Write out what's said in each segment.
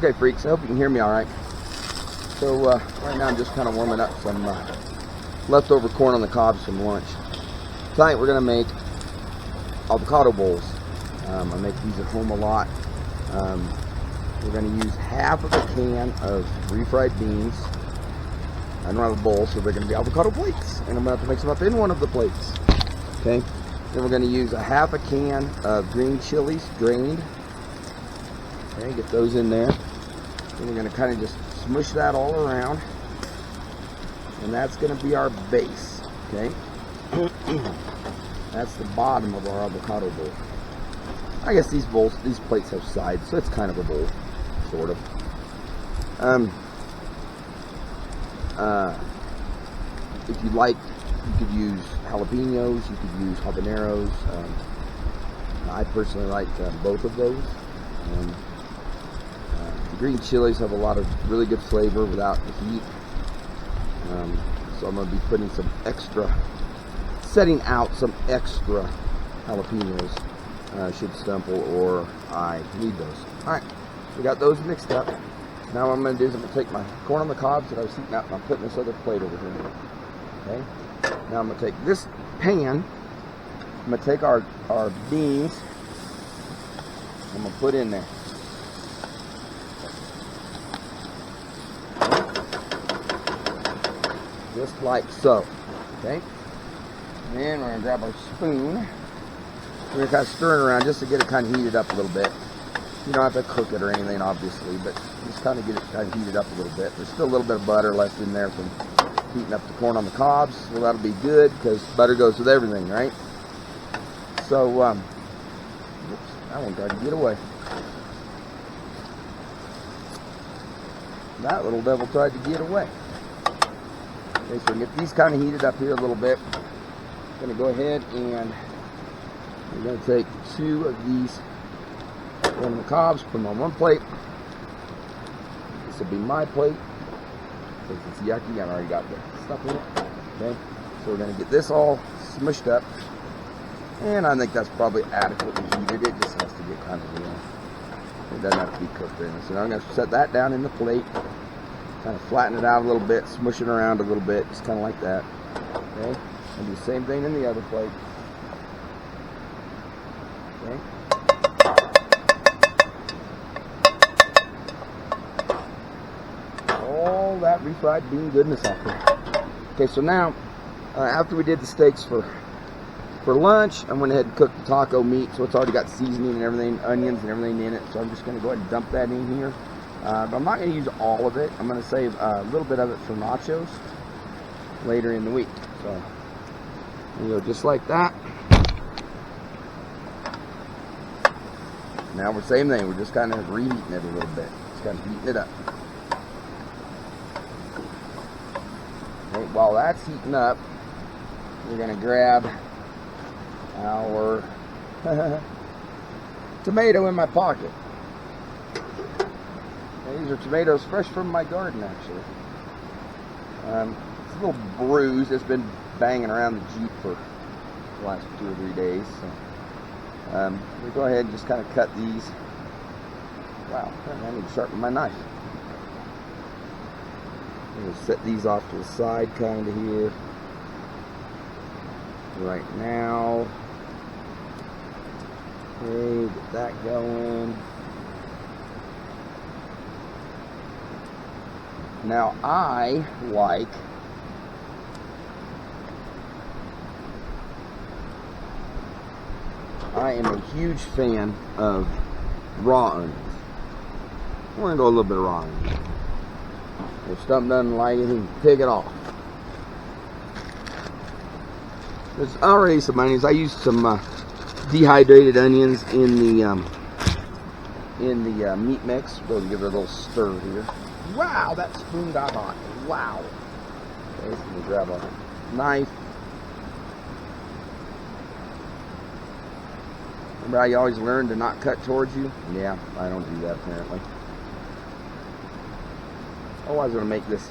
Okay, freaks, I hope you can hear me all right. So right now I'm just kind of warming up some leftover corn on the cobs from lunch. Tonight we're going to make avocado bowls. I make these at home a lot. We're going to use half of a can of refried beans. I don't have a bowl, so they're going to be avocado plates, and I'm going to have to mix them up in one of the plates. Okay. Then we're going to use a half a can of green chilies, drained. Okay, get those in there. Then we're going to kind of just smush that all around, and that's going to be our base. Okay. That's the bottom of our avocado bowl. I guess these plates have sides, so it's kind of a bowl, sort of. If you like, you could use jalapenos, you could use habaneros. I personally like both of those. The green chilies have a lot of really good flavor without the heat. So I'm going to be putting some extra, setting out some extra jalapenos. Should stumble or I need those. Alright, we got those mixed up. Now what I'm going to do is I'm going to take my corn on the cobs that I was heating up and I'm putting this other plate over here. Okay. Now I'm going to take this pan, I'm going to take our beans, I'm going to put in there. Just like so. Okay. And then we're going to grab our spoon. We're going to kind of stir it around just to get it kind of heated up a little bit. You don't have to cook it or anything, obviously, but just kind of get it kind of heated up a little bit. There's still a little bit of butter left in there from heating up the corn on the cobs, so that'll be good because butter goes with everything, right? So, oops, that one tried to get away. That little devil tried to get away. Okay, so we get these kind of heated up here a little bit. I'm going to go ahead and we're going to take 2 of these corn on the cobs, put them on one plate. This will be my plate. Since it's yucky, I've already got the stuff in it. Okay, so we're going to get this all smushed up. And I think that's probably adequately heated. It just has to get kind of, it doesn't have to be cooked or anything. So now I'm going to set that down in the plate. Kind of flatten it out a little bit, smush it around a little bit, just kind of like that. Okay, and do the same thing in the other plate. Okay. All that refried bean goodness out there. Okay, so now, after we did the steaks for lunch, I went ahead and cooked the taco meat, so it's already got seasoning and everything, onions and everything in it. So I'm just going to go ahead and dump that in here. But I'm not going to use all of it. I'm going to save a little bit of it for nachos later in the week. So, just like that. Now we're same thing. We're just kind of reheating it a little bit. Just kind of heating it up. Okay, while that's heating up, we're going to grab our tomato in my pocket. Now, these are tomatoes fresh from my garden, actually. It's a little bruised. It's been banging around the Jeep for the last 2 or 3 days. So, we'll go ahead and just kind of cut these. Wow, I need to sharpen my knife. We'll set these off to the side kind of here. Right now. Okay, get that going. Now I am a huge fan of raw onions. I'm going to go a little bit of raw onions. If something doesn't like it, you can take it off. There's already some onions. I used some dehydrated onions in the meat mix. We'll give it a little stir here. Wow, that spoon got hot. Wow. Okay, so we grab a knife. Remember how you always learn to not cut towards you? Yeah, I don't do that apparently. Oh, I was going to make these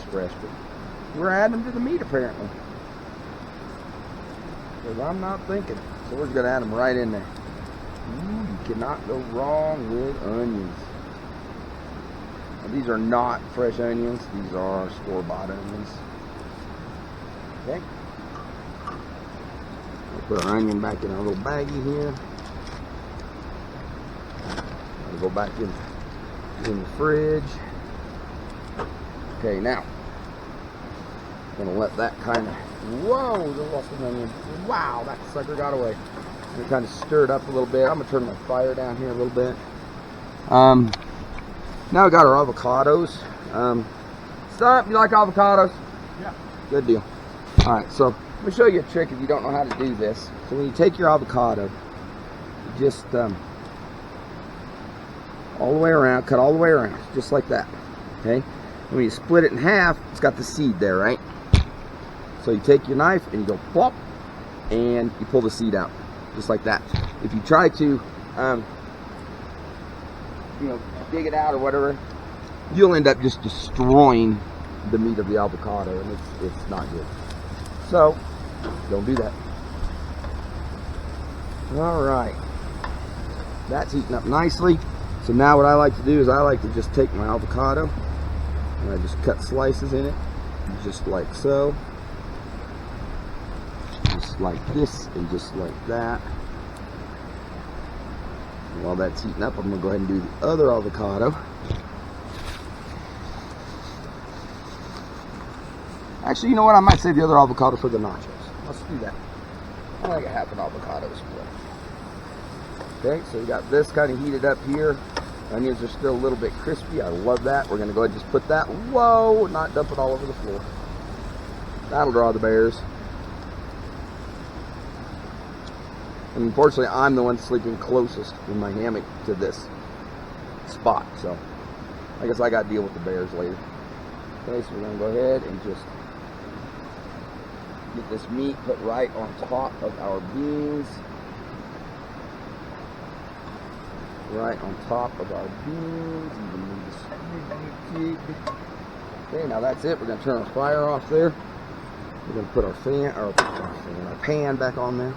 fresh, but we're adding them to the meat apparently. Because I'm not thinking. So we're going to add them right in there. Ooh, you cannot go wrong with onions. these are not fresh onions. These are store-bought onions. Okay. We'll put our onion back in our little baggie here. We'll go back in the fridge. Okay, now I'm gonna let that kind of, whoa, the lost an onion. Wow, that sucker got away. I'm kind of stir it up a little bit. I'm gonna turn my fire down here a little bit. Now we got our avocados. Stop, you like avocados? Yeah. Good deal. All right, so let me show you a trick if you don't know how to do this. So when you take your avocado, you just all the way around, cut all the way around, just like that. Okay. And when you split it in half, it's got the seed there, right? So you take your knife and you go plop, and you pull the seed out, just like that. If you try to, you know, dig it out or whatever, you'll end up just destroying the meat of the avocado, and it's not good. So don't do that. All right, that's heating up nicely. So now what I like to do is I like to just take my avocado and I just cut slices in it, just like so, just like this, and just like that. And while that's heating up, I'm gonna go ahead and do the other avocado. Actually, you know what? I might save the other avocado for the nachos. Let's do that. I like a half an avocado split. Okay, so we got this kind of heated up here. Onions are still a little bit crispy. I love that. We're going to go ahead and just put that, whoa, not dump it all over the floor. That'll draw the bears. And unfortunately, I'm the one sleeping closest in my hammock to this spot. So I guess I got to deal with the bears later. Okay, so we're going to go ahead and just get this meat put right on top of our beans. Right on top of our beans. Okay, now that's it. We're going to turn our fire off there. We're going to put our pan back on there.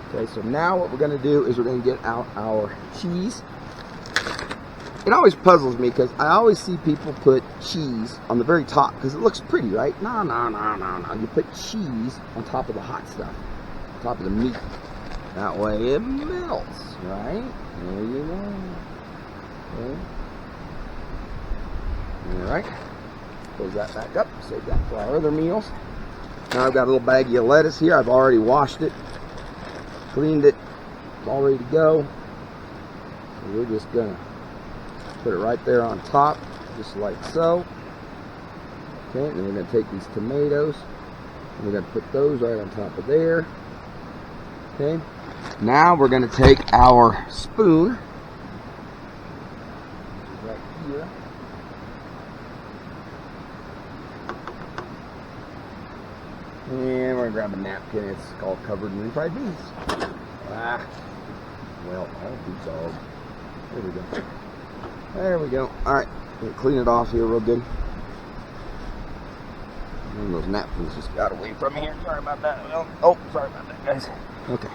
Okay, so now what we're going to do is we're going to get out our cheese. It always puzzles me because I always see people put cheese on the very top because it looks pretty, right? No. You put cheese on top of the hot stuff, on top of the meat. That way it melts, right? There you go. Okay. Alright. Close that back up. Save that for our other meals. Now I've got a little baggie of lettuce here. I've already washed it, cleaned it. It's all ready to go. So we're just going to put it right there on top, just like so. Okay, and then we're going to take these tomatoes and we're going to put those right on top of there. Okay, now we're going to take our spoon right here. And we're going to grab a napkin. It's all covered in fried beans. Well, all beans are. There we go. There we go. Alright, we'll clean it off here real good. And those napkins just got away from me here. Sorry about that. Oh, sorry about that, guys. Okay.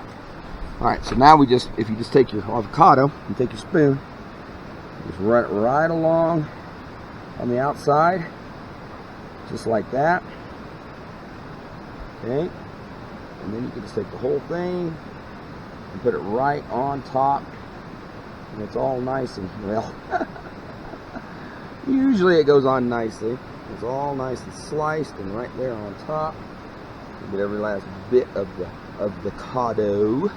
Alright, so now if you just take your avocado and take your spoon, just run it right along on the outside, just like that. Okay. And then you can just take the whole thing and put it right on top. And it's all nice and, well, usually it goes on nicely. It's all nice and sliced and right there on top. You get every last bit of the avocado.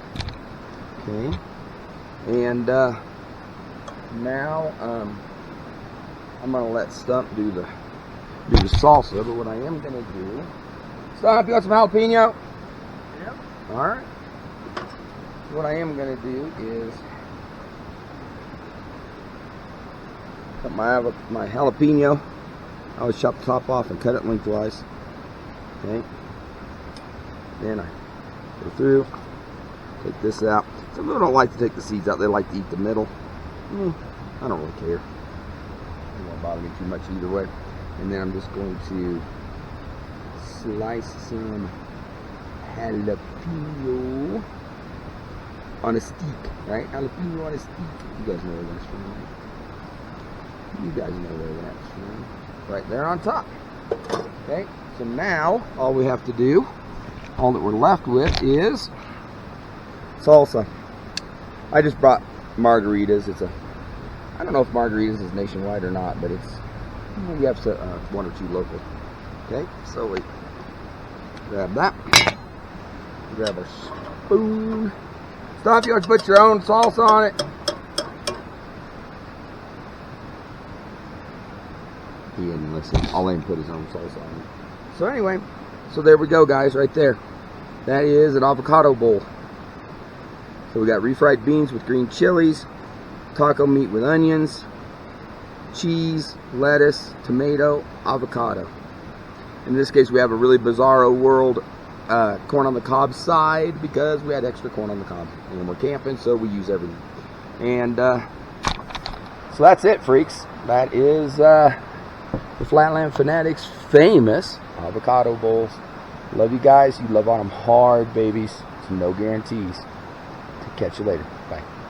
Okay. And now I'm gonna let Stump do the salsa, but what I am gonna do, Stump, you want some jalapeno? Yep. Alright. What I am gonna do is cut my jalapeno. I always chop the top off and cut it lengthwise. Okay. Then I go through, take this out. Some people don't like to take the seeds out. They like to eat the middle. I don't really care. It won't bother me too much either way. And then I'm just going to slice some jalapeno on a stick, right? Jalapeno on a stick. You guys know where that's from, right? You guys know where that's right there on top. Okay, so now all we have to do, all that we're left with is salsa. I just brought margaritas. I don't know if margaritas is nationwide or not, but we have one or two local. Okay, so we grab that. Grab our spoon. Stop, you want to put your own salsa on it. He didn't listen. I'll let him put his own salsa on it. So anyway, so there we go, guys, right there. That is an avocado bowl. So we got refried beans with green chilies, taco meat with onions, cheese, lettuce, tomato, avocado. In this case, we have a really bizarro world corn on the cob side because we had extra corn on the cob. And we're camping, so we use everything. And so that's it, freaks. That is the Flatland Fanatics famous avocado bowls. Love you guys. You love on them hard, babies. No guarantees. Catch you later. Bye.